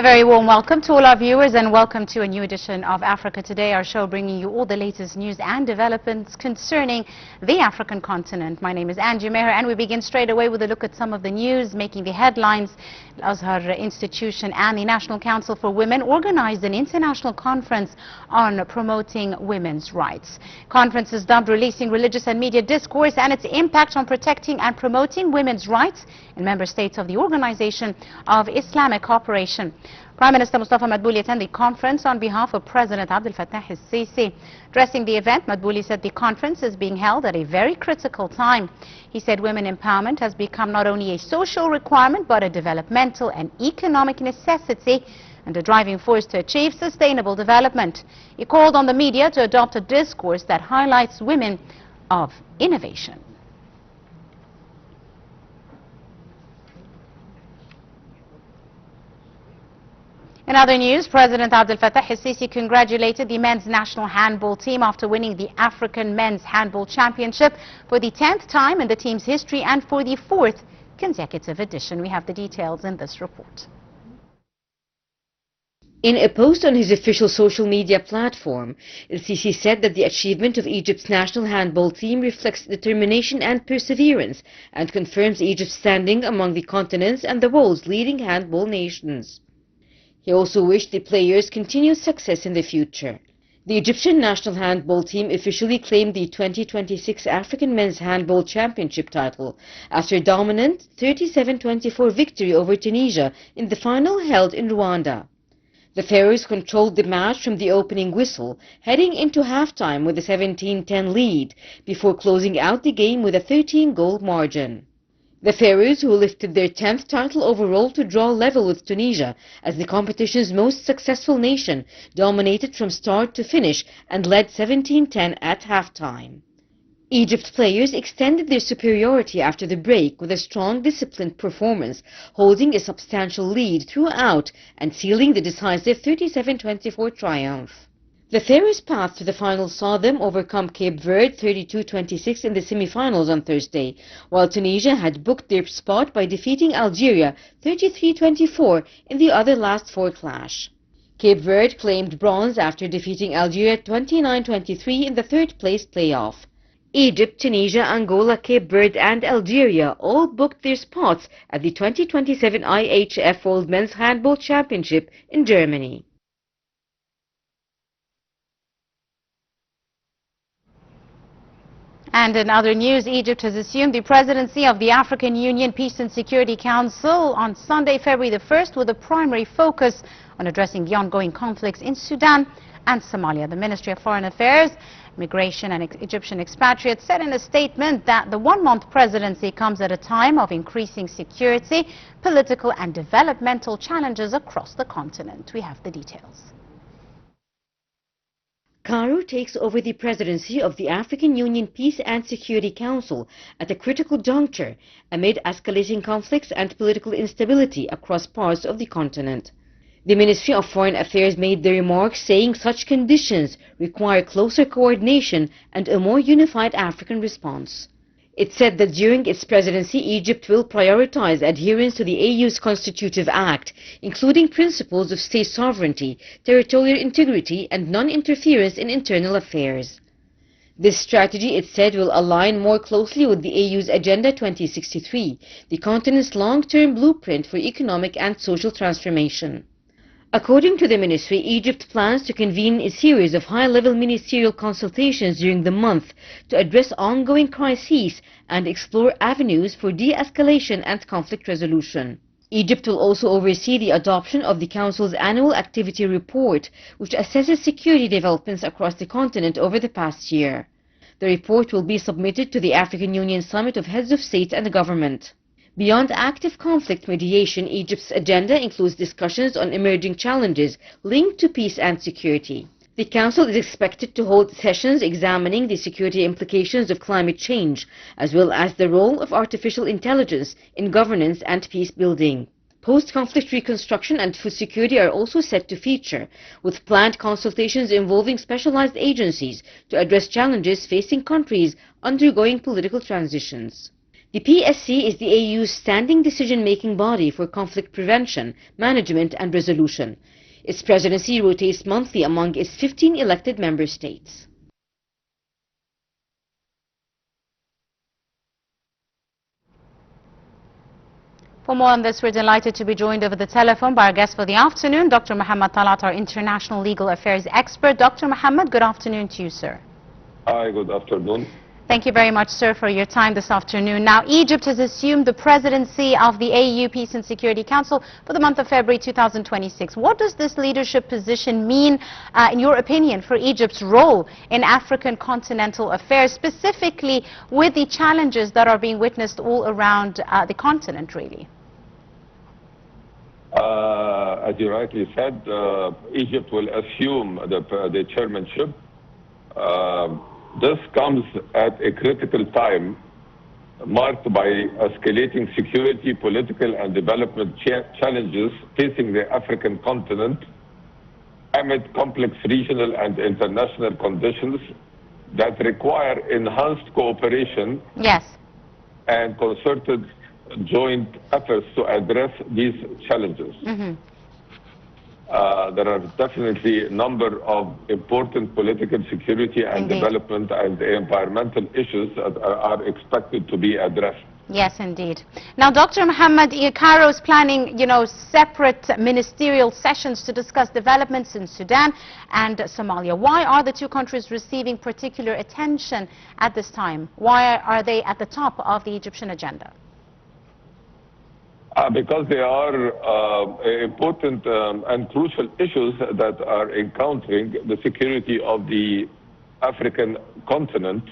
very warm welcome to all our viewers and welcome to a new edition of Africa Today, our show bringing you all the latest news and developments concerning the African continent. My name is Angie Meher and we begin straight away with a look at some of the news making the headlines. Al-Azhar Institution and the National Council for Women organized an international conference on promoting women's rights. Conference is dubbed Releasing Religious and Media Discourse and its impact on protecting and promoting women's rights in member states of the Organization of Islamic Cooperation. Prime Minister Mustafa Madbouli attended the conference on behalf of President Abdel Fattah al-Sisi. Addressing the event, Madbouli said the conference is being held at a very critical time. He said women empowerment has become not only a social requirement but a developmental and economic necessity and a driving force to achieve sustainable development. He called on the media to adopt a discourse that highlights women of innovation. In other news, President Abdel Fattah al-Sisi congratulated the men's national handball team after winning the African Men's Handball Championship for the 10th time in the team's history and for the 4th consecutive edition. We have the details in this report. In a post on his official social media platform, el-Sisi said that the achievement of Egypt's national handball team reflects determination and perseverance and confirms Egypt's standing among the continent's and the world's leading handball nations. He also wished the players continued success in the future. The Egyptian national handball team officially claimed the 2026 African Men's Handball Championship title after a dominant 37-24 victory over Tunisia in the final held in Rwanda. The Pharaohs controlled the match from the opening whistle, heading into halftime with a 17-10 lead before closing out the game with a 13-goal margin. The Pharaohs, who lifted their 10th title overall to draw level with Tunisia as the competition's most successful nation, dominated from start to finish and led 17-10 at halftime. Egypt players extended their superiority after the break with a strong, disciplined performance, holding a substantial lead throughout and sealing the decisive 37-24 triumph. The Pharaohs' path to the final saw them overcome Cape Verde 32-26 in the semi-finals on Thursday, while Tunisia had booked their spot by defeating Algeria 33-24 in the other last four clash. Cape Verde claimed bronze after defeating Algeria 29-23 in the third-place playoff. Egypt, Tunisia, Angola, Cape Verde and Algeria all booked their spots at the 2027 IHF World Men's Handball Championship in Germany. And in other news, Egypt has assumed the presidency of the African Union Peace and Security Council on Sunday, February the 1st, with a primary focus on addressing the ongoing conflicts in Sudan and Somalia. The Ministry of Foreign Affairs, Immigration and Egyptian expatriates said in a statement that the one-month presidency comes at a time of increasing security, political and developmental challenges across the continent. We have the details. Cairo takes over the presidency of the African Union Peace and Security Council at a critical juncture amid escalating conflicts and political instability across parts of the continent. The Ministry of Foreign Affairs made the remarks saying such conditions require closer coordination and a more unified African response. It said that during its presidency, Egypt will prioritize adherence to the AU's Constitutive Act, including principles of state sovereignty, territorial integrity, and non-interference in internal affairs. This strategy, it said, will align more closely with the AU's Agenda 2063, the continent's long-term blueprint for economic and social transformation. According to the ministry, Egypt plans to convene a series of high-level ministerial consultations during the month to address ongoing crises and explore avenues for de-escalation and conflict resolution. Egypt will also oversee the adoption of the Council's annual activity report, which assesses security developments across the continent over the past year. The report will be submitted to the African Union Summit of Heads of State and Government. Beyond active conflict mediation, Egypt's agenda includes discussions on emerging challenges linked to peace and security. The Council is expected to hold sessions examining the security implications of climate change, as well as the role of artificial intelligence in governance and peace building. Post-conflict reconstruction and food security are also set to feature, with planned consultations involving specialized agencies to address challenges facing countries undergoing political transitions. The PSC is the AU's standing decision-making body for conflict prevention, management and resolution. Its presidency rotates monthly among its 15 elected member states. For more on this, we're delighted to be joined over the telephone by our guest for the afternoon, Dr. Mohamed Talaat, our international legal affairs expert. Dr. Mohamed, good afternoon to you, sir. Hi, good afternoon. Thank you very much, sir, for your time this afternoon. Now, Egypt has assumed the presidency of the AU Peace and Security Council for the month of February 2026. What does this leadership position mean, in your opinion, for Egypt's role in African continental affairs, specifically with the challenges that are being witnessed all around the continent, really? As you rightly said, Egypt will assume the chairmanship. This comes at a critical time marked by escalating security, political and development challenges facing the African continent amid complex regional and international conditions that require enhanced cooperation. Yes. And concerted joint efforts to address these challenges. There are definitely a number of important political, security and development and environmental issues that are expected to be addressed. Yes, indeed. Now, Dr. Mohamed, Cairo is planning, separate ministerial sessions to discuss developments in Sudan and Somalia. Why are the two countries receiving particular attention at this time? Why are they at the top of the Egyptian agenda? Because they are important and crucial issues that are encountering the security of the African continent.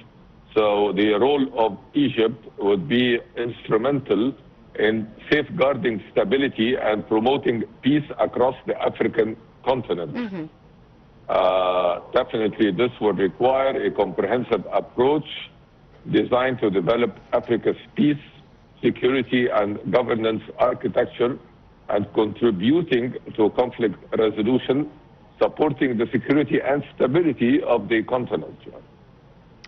So the role of Egypt would be instrumental in safeguarding stability and promoting peace across the African continent. Definitely this would require a comprehensive approach designed to develop Africa's peace, security and governance architecture, and contributing to conflict resolution, supporting the security and stability of the continent.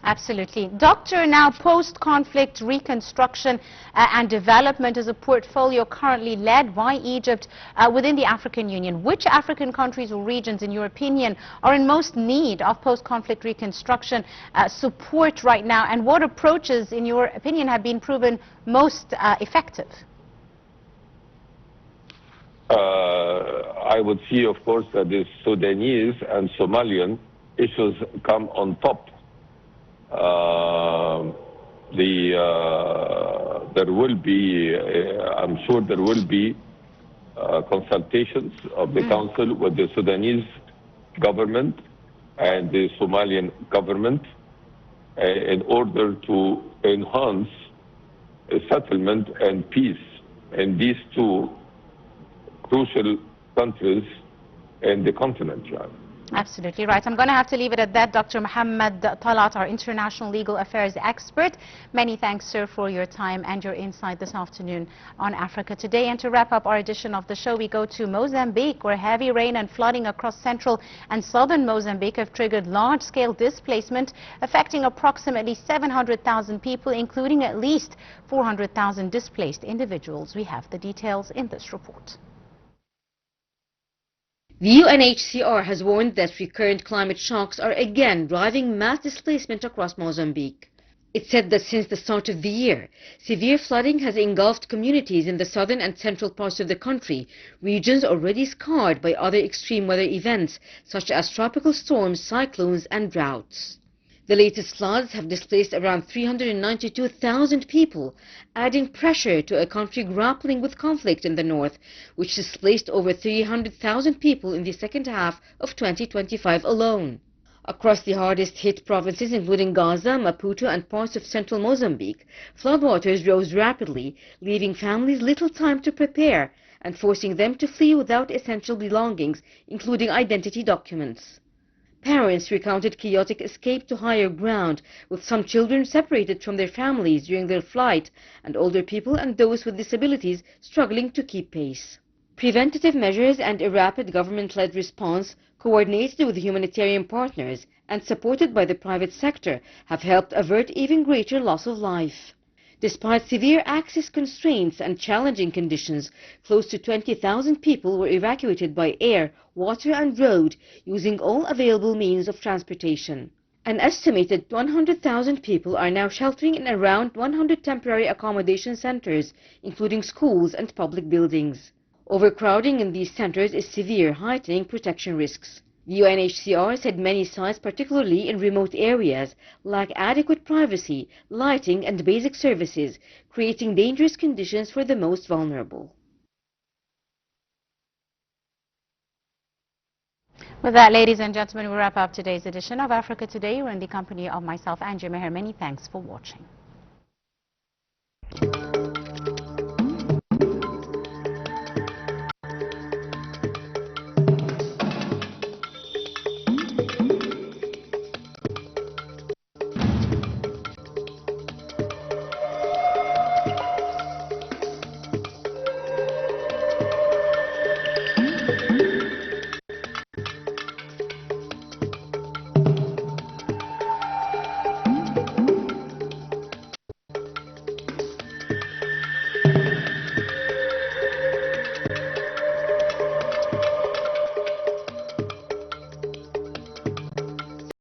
Absolutely. Doctor, now post-conflict reconstruction and development is a portfolio currently led by Egypt within the African Union. Which African countries or regions, in your opinion, are in most need of post-conflict reconstruction support right now, and what approaches, in your opinion, have been proven most effective? I would see, of course, that the Sudanese and Somalian issues come on top. There will be, I'm sure there will be consultations of the Council with the Sudanese government and the Somalian government in order to enhance a settlement and peace in these two crucial countries in the continent. Absolutely right. I'm going to have to leave it at that. Dr. Mohamed Talaat, our international legal affairs expert. Many thanks, sir, for your time and your insight this afternoon on Africa Today. And to wrap up our edition of the show, we go to Mozambique, where heavy rain and flooding across central and southern Mozambique have triggered large-scale displacement, affecting approximately 700,000 people, including at least 400,000 displaced individuals. We have the details in this report. The UNHCR has warned that recurrent climate shocks are again driving mass displacement across Mozambique. It said that since the start of the year, severe flooding has engulfed communities in the southern and central parts of the country, regions already scarred by other extreme weather events such as tropical storms, cyclones and droughts. The latest floods have displaced around 392,000 people, adding pressure to a country grappling with conflict in the north, which displaced over 300,000 people in the second half of 2025 alone. Across the hardest-hit provinces, including Gaza, Maputo and parts of central Mozambique, floodwaters rose rapidly, leaving families little time to prepare and forcing them to flee without essential belongings, including identity documents. Parents recounted chaotic escape to higher ground, with some children separated from their families during their flight, and older people and those with disabilities struggling to keep pace. Preventative measures and a rapid government-led response, coordinated with humanitarian partners and supported by the private sector, have helped avert even greater loss of life. Despite severe access constraints and challenging conditions, close to 20,000 people were evacuated by air, water and road, using all available means of transportation. An estimated 100,000 people are now sheltering in around 100 temporary accommodation centers, including schools and public buildings. Overcrowding in these centers is severe, heightening protection risks. The UNHCR said many sites, particularly in remote areas, lack adequate privacy, lighting and basic services, creating dangerous conditions for the most vulnerable. With that, ladies and gentlemen, we wrap up today's edition of Africa Today. We're in the company of myself, Angie Meher. Many thanks for watching.